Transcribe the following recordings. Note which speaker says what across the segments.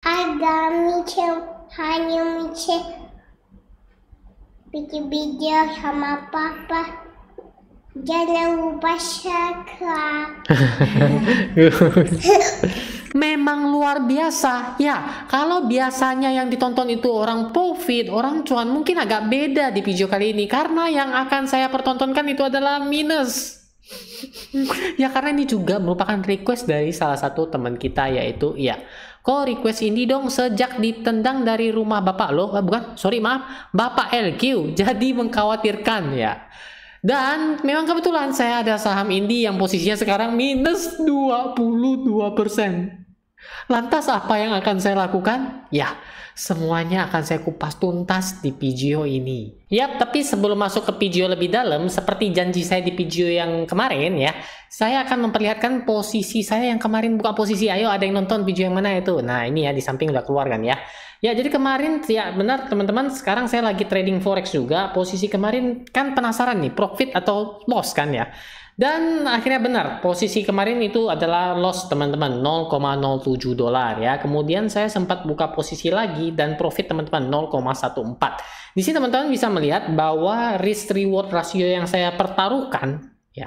Speaker 1: Ada hanya Mice bikin video sama papa. Jangan lupa subscribe.
Speaker 2: Memang luar biasa ya. Kalau biasanya yang ditonton itu orang profit, orang cuan, mungkin agak beda di video kali ini karena yang akan saya pertontonkan itu adalah minus. Ya karena ini juga merupakan request dari salah satu teman kita, yaitu ya, kok request ini dong sejak ditendang dari rumah bapak lo, bukan, sorry maaf, Bapak LQ, jadi mengkhawatirkan ya. Dan memang kebetulan saya ada saham Indi yang posisinya sekarang minus 22%. Lantas apa yang akan saya lakukan? Ya, semuanya akan saya kupas tuntas di video ini. Yap, tapi sebelum masuk ke video lebih dalam, seperti janji saya di video yang kemarin ya, saya akan memperlihatkan posisi saya yang kemarin buka posisi. Ayo, ada yang nonton video yang mana itu? Nah, ini ya di samping udah keluar kan ya. Ya, jadi kemarin ya benar teman-teman, sekarang saya lagi trading forex juga. Posisi kemarin kan penasaran nih, profit atau loss kan ya. Dan akhirnya benar, posisi kemarin itu adalah loss teman-teman, 0,07 dolar ya. Kemudian saya sempat buka posisi lagi dan profit teman-teman 0,14. Di sini teman-teman bisa melihat bahwa risk reward rasio yang saya pertaruhkan ya,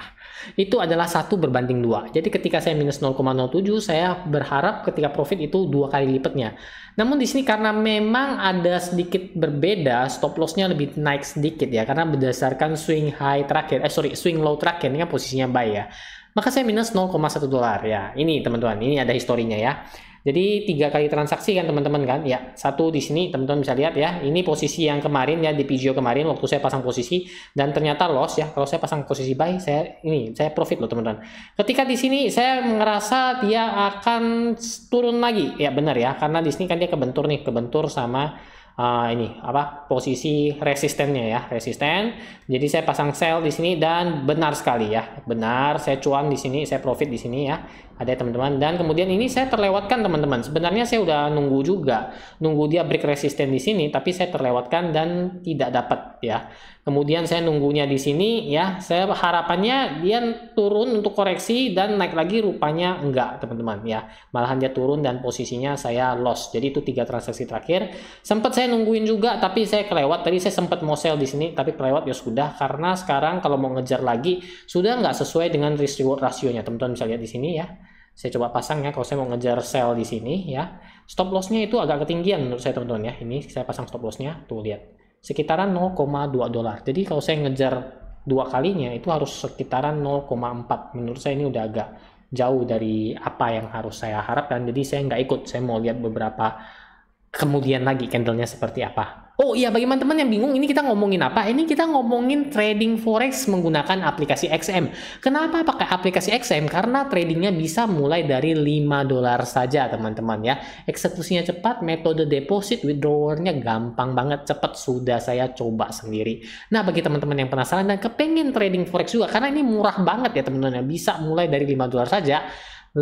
Speaker 2: itu adalah 1/2. Jadi ketika saya minus 0,07, saya berharap ketika profit itu 2 kali lipatnya. Namun di sini karena memang ada sedikit berbeda, stop lossnya lebih naik sedikit ya, karena berdasarkan swing high terakhir, swing low terakhir, ini kan posisinya buy ya. Maka saya minus 0,1 dolar ya. Ini teman-teman, ini ada historinya ya. Jadi 3 kali transaksi kan teman-teman kan ya. Satu di sini teman-teman bisa lihat ya. Ini posisi yang kemarin ya, di video kemarin waktu saya pasang posisi dan ternyata loss ya. Kalau saya pasang posisi buy, saya profit loh teman-teman. Ketika di sini saya ngerasa dia akan turun lagi. Ya benar ya, karena di sini kan dia kebentur nih, kebentur sama ini apa, posisi resistennya ya, resisten. Jadi saya pasang sell di sini dan benar sekali ya, benar saya cuan di sini, saya profit di sini ya, ada teman-teman. Dan kemudian ini saya terlewatkan teman-teman. Sebenarnya saya udah nunggu juga, nunggu dia break resisten di sini, tapi saya terlewatkan dan tidak dapat ya. Kemudian saya nunggunya di sini ya, saya harapannya dia turun untuk koreksi dan naik lagi, rupanya enggak teman-teman ya. Malahan dia turun dan posisinya saya loss. Jadi itu 3 transaksi terakhir. Sempat saya nungguin juga tapi saya kelewat. Tadi saya sempat mau sell di sini tapi kelewat ya sudah, karena sekarang kalau mau ngejar lagi sudah nggak sesuai dengan risk reward rasionya. Teman-teman bisa lihat di sini ya. Saya coba pasang ya, kalau saya mau ngejar sell di sini ya. Stop lossnya itu agak ketinggian menurut saya teman-teman ya. Ini saya pasang stop lossnya, tuh lihat. Sekitaran 0,2 dolar. Jadi kalau saya ngejar 2 kalinya itu harus sekitaran 0,4. Menurut saya ini udah agak jauh dari apa yang harus saya harapkan. Jadi saya nggak ikut. Saya mau lihat beberapa kemudian lagi candlenya seperti apa. Oh iya, bagi teman-teman yang bingung, ini kita ngomongin apa? Ini kita ngomongin trading forex menggunakan aplikasi XM. Kenapa pakai aplikasi XM? Karena tradingnya bisa mulai dari 5 dolar saja teman-teman ya. Eksekusinya cepat, metode deposit withdrawalnya gampang banget, cepat, sudah saya coba sendiri. Nah, bagi teman-teman yang penasaran dan kepengen trading forex juga, karena ini murah banget ya teman-teman, bisa mulai dari 5 dolar saja.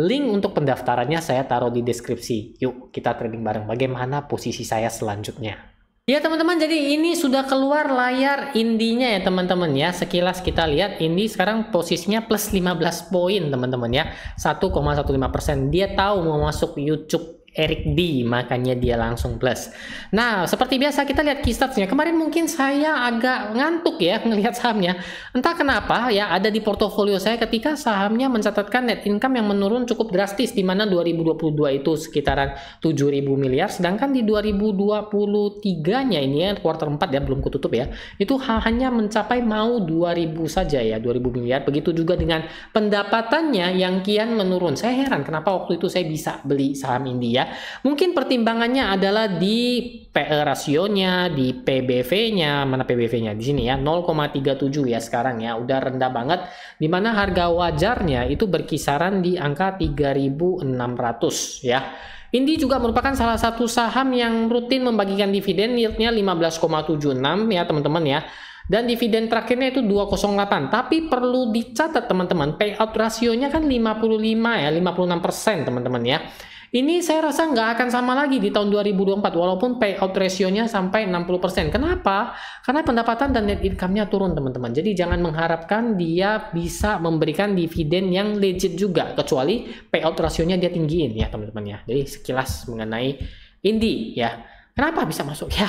Speaker 2: Link untuk pendaftarannya saya taruh di deskripsi. Yuk kita trading bareng. Bagaimana posisi saya selanjutnya? Ya teman-teman, jadi ini sudah keluar layar indinya ya teman-teman ya. Sekilas kita lihat Indi sekarang posisinya plus 15 poin teman-teman ya. 1,15%. Dia tahu mau masuk YouTube Eric D, makanya dia langsung plus. Nah, seperti biasa kita lihat key stats-nya. Kemarin mungkin saya agak ngantuk ya ngelihat sahamnya. Entah kenapa ya, ada di portofolio saya ketika sahamnya mencatatkan net income yang menurun cukup drastis, di mana 2022 itu sekitaran 7.000 miliar, sedangkan di 2023-nya ini ya, kuartal 4 ya, belum ketutup ya, itu hanya mencapai mau 2.000 saja ya, 2.000 miliar. Begitu juga dengan pendapatannya yang kian menurun. Saya heran kenapa waktu itu saya bisa beli saham India. Mungkin pertimbangannya adalah di PE rasionya, di PBV-nya, mana PBV-nya di sini ya, 0,37 ya sekarang ya, udah rendah banget, dimana harga wajarnya itu berkisaran di angka 3.600 ya. Indi juga merupakan salah satu saham yang rutin membagikan dividen, yieldnya 15,76 ya teman-teman ya. Dan dividen terakhirnya itu 208. Tapi perlu dicatat teman-teman, payout rasionya kan 55 ya, 56% teman-teman ya. Ini saya rasa nggak akan sama lagi di tahun 2024 walaupun payout rasionya sampai 60%. Kenapa? Karena pendapatan dan net income-nya turun teman-teman. Jadi jangan mengharapkan dia bisa memberikan dividen yang legit juga, kecuali payout rasionya dia tinggiin ya teman-teman ya. Jadi sekilas mengenai Indi ya. Kenapa bisa masuk? Ya,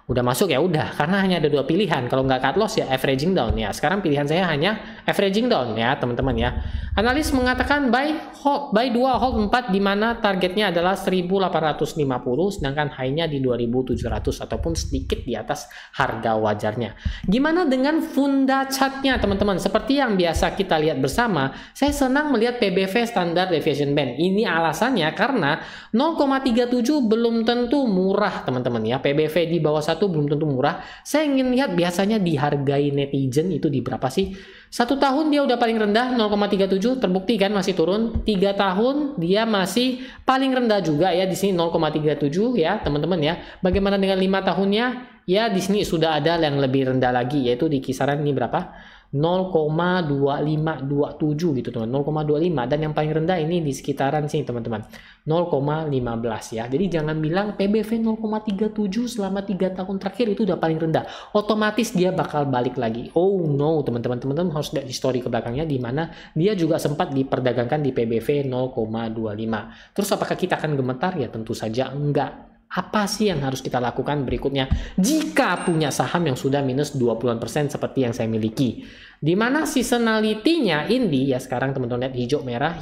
Speaker 2: udah masuk ya udah, karena hanya ada 2 pilihan. Kalau nggak cut loss ya averaging down ya. Sekarang pilihan saya hanya averaging down ya, teman-teman ya. Analis mengatakan buy 2 hold 4 di mana targetnya adalah 1850 sedangkan high-nya di 2700 ataupun sedikit di atas harga wajarnya. Gimana dengan funda chart-nya, teman-teman? Seperti yang biasa kita lihat bersama, saya senang melihat PBV standard deviation band. Ini alasannya karena 0,37 belum tentu murah, teman-teman ya. PBV di bawah 1 belum tentu murah. Saya ingin lihat biasanya dihargai netizen itu di berapa sih? 1 tahun dia udah paling rendah 0,37, terbukti kan masih turun. 3 tahun dia masih paling rendah juga ya, di sini 0,37 ya teman-teman ya. Bagaimana dengan 5 tahunnya? Ya di sini sudah ada yang lebih rendah lagi, yaitu di kisaran ini berapa? 0,2527 gitu teman, 0,25, dan yang paling rendah ini di sekitaran sini teman-teman 0,15 ya. Jadi jangan bilang PBV 0,37 selama 3 tahun terakhir itu udah paling rendah, otomatis dia bakal balik lagi. Oh no teman-teman, harus lihat histori ke belakangnya di mana dia juga sempat diperdagangkan di PBV 0,25. Terus apakah kita akan gemetar? Ya tentu saja enggak. Apa sih yang harus kita lakukan berikutnya jika punya saham yang sudah minus 20% seperti yang saya miliki? Dimana seasonality-nya Indi ya sekarang teman-teman lihat hijau merah,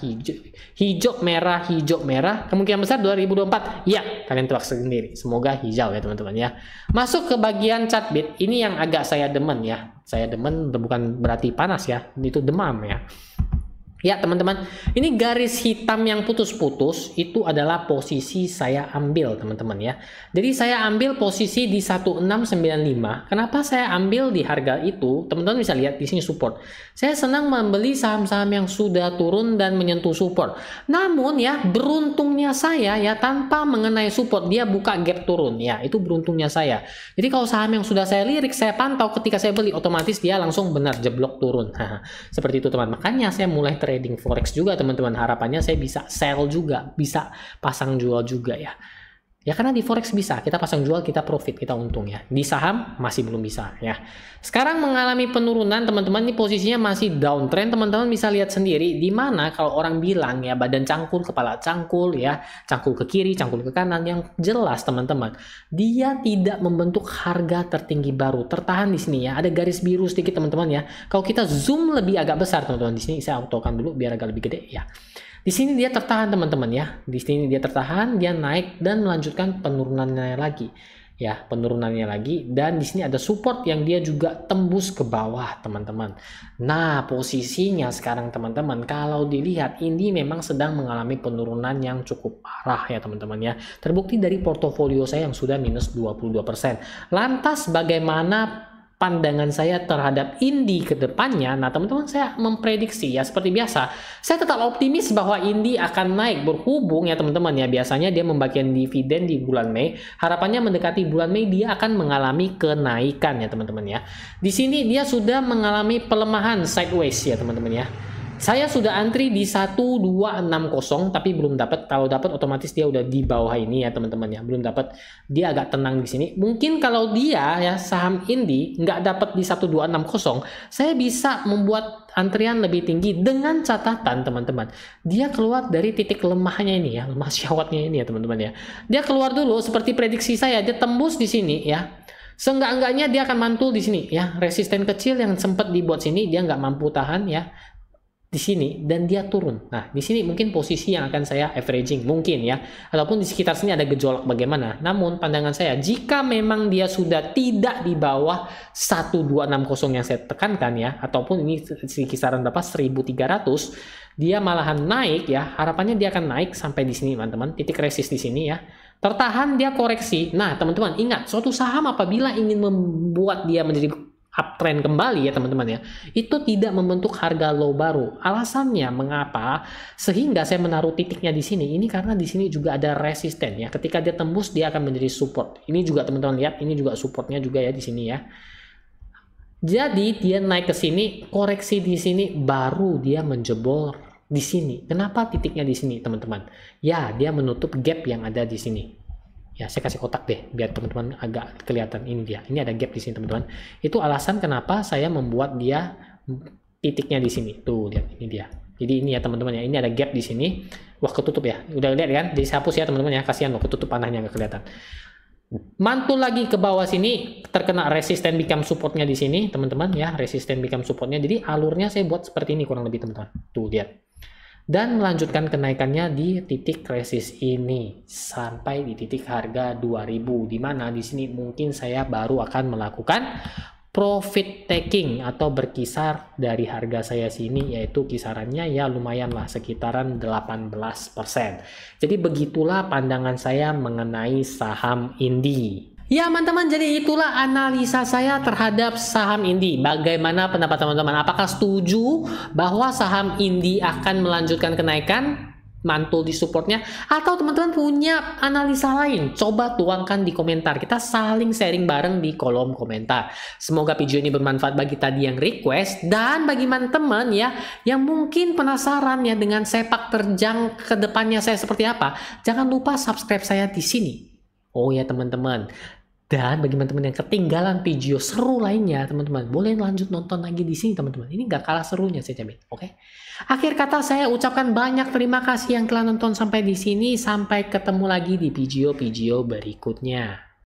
Speaker 2: hijau merah, kemungkinan besar 2024 ya kalian tebak sendiri, semoga hijau ya teman-teman ya. Masuk ke bagian chart bit, ini yang agak saya demen ya, saya demen bukan berarti panas ya, itu demam ya. Ya teman-teman, ini garis hitam yang putus-putus itu adalah posisi saya ambil teman-teman ya. Jadi saya ambil posisi di 1695. Kenapa saya ambil di harga itu? Teman-teman bisa lihat di sini support. Saya senang membeli saham-saham yang sudah turun dan menyentuh support. Namun ya beruntungnya saya ya tanpa mengenai support dia buka gap turun ya. Itu beruntungnya saya. Jadi kalau saham yang sudah saya lirik, saya pantau ketika saya beli otomatis dia langsung benar jeblok turun. Seperti itu teman. Makanya saya mulai trading forex juga teman-teman, harapannya saya bisa sell juga, bisa pasang jual juga ya. Ya karena di forex bisa, kita pasang jual, kita profit, kita untung ya. Di saham masih belum bisa ya. Sekarang mengalami penurunan teman-teman, ini posisinya masih downtrend, teman-teman bisa lihat sendiri. Dimana kalau orang bilang ya badan cangkul, kepala cangkul ya, cangkul ke kiri, cangkul ke kanan, yang jelas teman-teman, dia tidak membentuk harga tertinggi baru. Tertahan di sini ya, ada garis biru sedikit teman-teman ya. Kalau kita zoom lebih agak besar teman-teman, di sini saya autokan dulu biar agak lebih gede ya. Di sini dia tertahan teman-teman ya. Di sini dia tertahan, dia naik dan melanjutkan penurunannya lagi. Ya, penurunannya lagi, dan di sini ada support yang dia juga tembus ke bawah, teman-teman. Nah, posisinya sekarang teman-teman kalau dilihat ini memang sedang mengalami penurunan yang cukup parah ya, teman-teman ya. Terbukti dari portofolio saya yang sudah minus 22%. Lantas bagaimana pandangan saya terhadap Indi ke depannya? Nah teman-teman, saya memprediksi ya seperti biasa, saya tetap optimis bahwa Indi akan naik, berhubung ya teman-teman ya, biasanya dia membagikan dividen di bulan Mei, harapannya mendekati bulan Mei dia akan mengalami kenaikan ya teman-teman ya. Di sini dia sudah mengalami pelemahan sideways ya teman-teman ya. Saya sudah antri di 1260 tapi belum dapat. Kalau dapat otomatis dia udah di bawah ini ya teman-teman ya. Belum dapat, dia agak tenang di sini. Mungkin kalau dia ya saham Indi nggak dapat di 1260, saya bisa membuat antrian lebih tinggi dengan catatan teman-teman. Dia keluar dari titik lemahnya ini ya, lemah syahwatnya ini ya teman-teman ya. Dia keluar dulu seperti prediksi saya, dia tembus di sini ya. Seenggak-enggaknya dia akan mantul di sini ya. Resisten kecil yang sempat dibuat sini dia nggak mampu tahan ya. Di sini, dan dia turun. Nah, di sini mungkin posisi yang akan saya averaging mungkin ya, ataupun di sekitar sini ada gejolak bagaimana. Namun pandangan saya, jika memang dia sudah tidak di bawah 1260 yang saya tekankan ya, ataupun ini di kisaran berapa 1300, dia malahan naik ya, harapannya dia akan naik sampai di sini teman-teman, titik resist di sini ya. Tertahan dia koreksi. Nah, teman-teman ingat, suatu saham apabila ingin membuat dia menjadi uptrend kembali ya teman-teman ya, itu tidak membentuk harga low baru. Alasannya mengapa sehingga saya menaruh titiknya di sini, ini karena di sini juga ada resisten ya, ketika dia tembus dia akan menjadi support. Ini juga teman-teman lihat, ini juga supportnya juga ya di sini ya. Jadi dia naik ke sini, koreksi di sini, baru dia menjebol di sini. Kenapa titiknya di sini teman-teman? Ya, dia menutup gap yang ada di sini. Ya, saya kasih kotak deh biar teman-teman agak kelihatan. Ini dia. Ini ada gap di sini teman-teman. Itu alasan kenapa saya membuat dia titiknya di sini. Tuh, lihat ini dia. Jadi ini ya teman-teman ya. Ini ada gap di sini. Wah, ketutup ya. Udah lihat kan? Jadi saya hapus ya teman-teman ya. Kasihan loh, ketutup panahnya nggak kelihatan. Mantul lagi ke bawah sini, terkena resisten become supportnya di sini teman-teman ya. Resisten become supportnya. Jadi alurnya saya buat seperti ini kurang lebih teman-teman. Tuh lihat. Dan melanjutkan kenaikannya di titik resist ini sampai di titik harga 2000, di mana di sini mungkin saya baru akan melakukan profit taking atau berkisar dari harga saya sini, yaitu kisarannya ya lumayan lah sekitaran 18%. Jadi begitulah pandangan saya mengenai saham Indi. Ya teman-teman, jadi itulah analisa saya terhadap saham Indi. Bagaimana pendapat teman-teman? Apakah setuju bahwa saham Indi akan melanjutkan kenaikan? Mantul di supportnya? Atau teman-teman punya analisa lain? Coba tuangkan di komentar. Kita saling sharing bareng di kolom komentar. Semoga video ini bermanfaat bagi tadi yang request. Dan bagi teman-teman ya, yang mungkin penasaran ya dengan sepak terjang ke depannya saya seperti apa, jangan lupa subscribe saya di sini. Oh ya teman-teman, dan bagi teman-teman yang ketinggalan video seru lainnya, teman-teman boleh lanjut nonton lagi di sini teman-teman. Ini gak kalah serunya saya jamin, oke? Akhir kata saya ucapkan banyak terima kasih yang telah nonton sampai di sini. Sampai ketemu lagi di video-video berikutnya.